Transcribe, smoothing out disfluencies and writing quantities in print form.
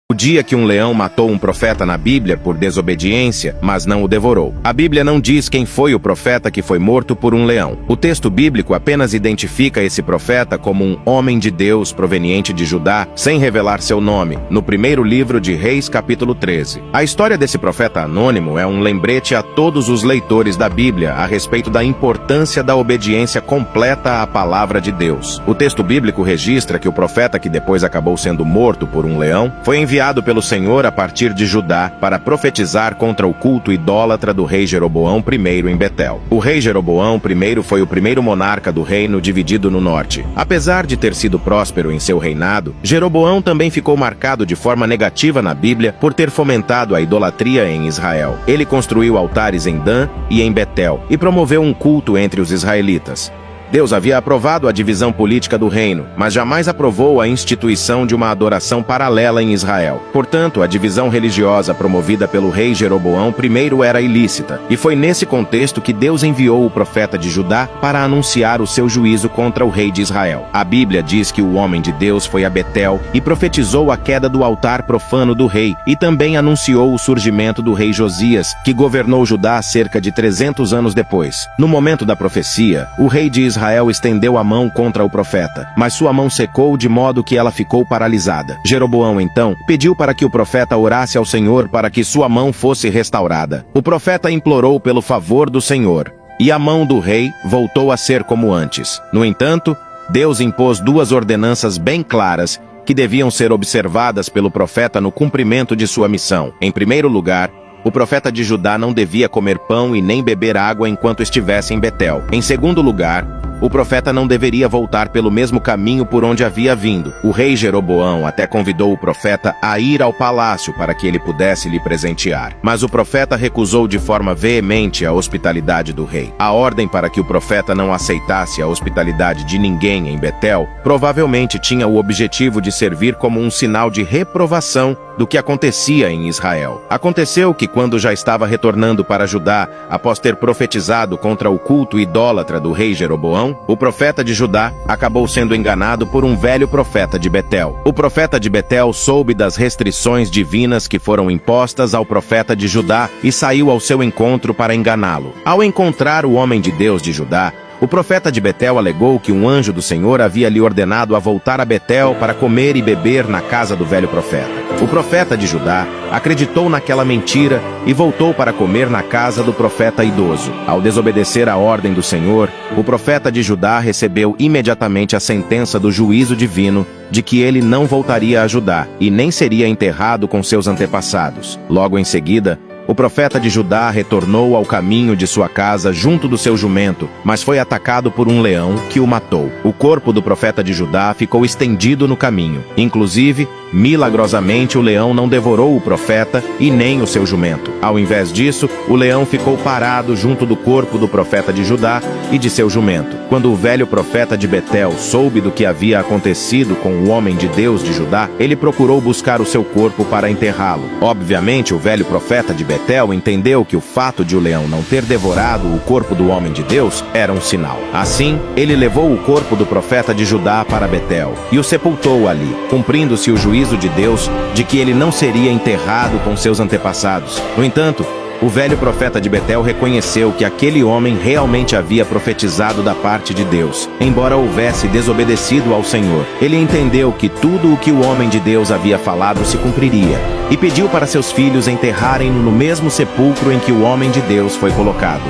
O dia que um leão matou um profeta na Bíblia por desobediência, mas não o devorou. A Bíblia não diz quem foi o profeta que foi morto por um leão. O texto bíblico apenas identifica esse profeta como um homem de Deus proveniente de Judá, sem revelar seu nome, no primeiro livro de Reis, capítulo 13. A história desse profeta anônimo é um lembrete a todos os leitores da Bíblia a respeito da importância da obediência completa à palavra de Deus. O texto bíblico registra que o profeta que depois acabou sendo morto por um leão foi enviado pelo Senhor a partir de Judá para profetizar contra o culto idólatra do rei Jeroboão I em Betel. O rei Jeroboão I foi o primeiro monarca do reino dividido no norte. Apesar de ter sido próspero em seu reinado, Jeroboão também ficou marcado de forma negativa na Bíblia por ter fomentado a idolatria em Israel. Ele construiu altares em Dan e em Betel e promoveu um culto entre os israelitas. Deus havia aprovado a divisão política do reino, mas jamais aprovou a instituição de uma adoração paralela em Israel. Portanto, a divisão religiosa promovida pelo rei Jeroboão I era ilícita, e foi nesse contexto que Deus enviou o profeta de Judá para anunciar o seu juízo contra o rei de Israel. A Bíblia diz que o homem de Deus foi a Betel e profetizou a queda do altar profano do rei, e também anunciou o surgimento do rei Josias, que governou Judá cerca de 300 anos depois. No momento da profecia, o rei de Israel estendeu a mão contra o profeta, mas sua mão secou de modo que ela ficou paralisada. Jeroboão, então, pediu para que o profeta orasse ao Senhor para que sua mão fosse restaurada. O profeta implorou pelo favor do Senhor, e a mão do rei voltou a ser como antes. No entanto, Deus impôs duas ordenanças bem claras que deviam ser observadas pelo profeta no cumprimento de sua missão. Em primeiro lugar, o profeta de Judá não devia comer pão e nem beber água enquanto estivesse em Betel. Em segundo lugar, o profeta não deveria voltar pelo mesmo caminho por onde havia vindo. O rei Jeroboão até convidou o profeta a ir ao palácio para que ele pudesse lhe presentear. Mas o profeta recusou de forma veemente a hospitalidade do rei. A ordem para que o profeta não aceitasse a hospitalidade de ninguém em Betel provavelmente tinha o objetivo de servir como um sinal de reprovação do que acontecia em Israel. Aconteceu que, quando já estava retornando para Judá, após ter profetizado contra o culto idólatra do rei Jeroboão, o profeta de Judá acabou sendo enganado por um velho profeta de Betel. O profeta de Betel soube das restrições divinas que foram impostas ao profeta de Judá e saiu ao seu encontro para enganá-lo. Ao encontrar o homem de Deus de Judá, o profeta de Betel alegou que um anjo do Senhor havia lhe ordenado a voltar a Betel para comer e beber na casa do velho profeta. O profeta de Judá acreditou naquela mentira e voltou para comer na casa do profeta idoso. Ao desobedecer a ordem do Senhor, o profeta de Judá recebeu imediatamente a sentença do juízo divino de que ele não voltaria a Judá e nem seria enterrado com seus antepassados. Logo em seguida, o profeta de Judá retornou ao caminho de sua casa junto do seu jumento, mas foi atacado por um leão que o matou. O corpo do profeta de Judá ficou estendido no caminho. Inclusive, milagrosamente, o leão não devorou o profeta e nem o seu jumento. Ao invés disso, o leão ficou parado junto do corpo do profeta de Judá e de seu jumento. Quando o velho profeta de Betel soube do que havia acontecido com o homem de Deus de Judá, ele procurou buscar o seu corpo para enterrá-lo. Obviamente, o velho profeta de Betel entendeu que o fato de o leão não ter devorado o corpo do homem de Deus era um sinal. Assim, ele levou o corpo do profeta de Judá para Betel e o sepultou ali, cumprindo-se o juízo de Deus de que ele não seria enterrado com seus antepassados. No entanto, o velho profeta de Betel reconheceu que aquele homem realmente havia profetizado da parte de Deus, embora houvesse desobedecido ao Senhor. Ele entendeu que tudo o que o homem de Deus havia falado se cumpriria, e pediu para seus filhos enterrarem-no no mesmo sepulcro em que o homem de Deus foi colocado.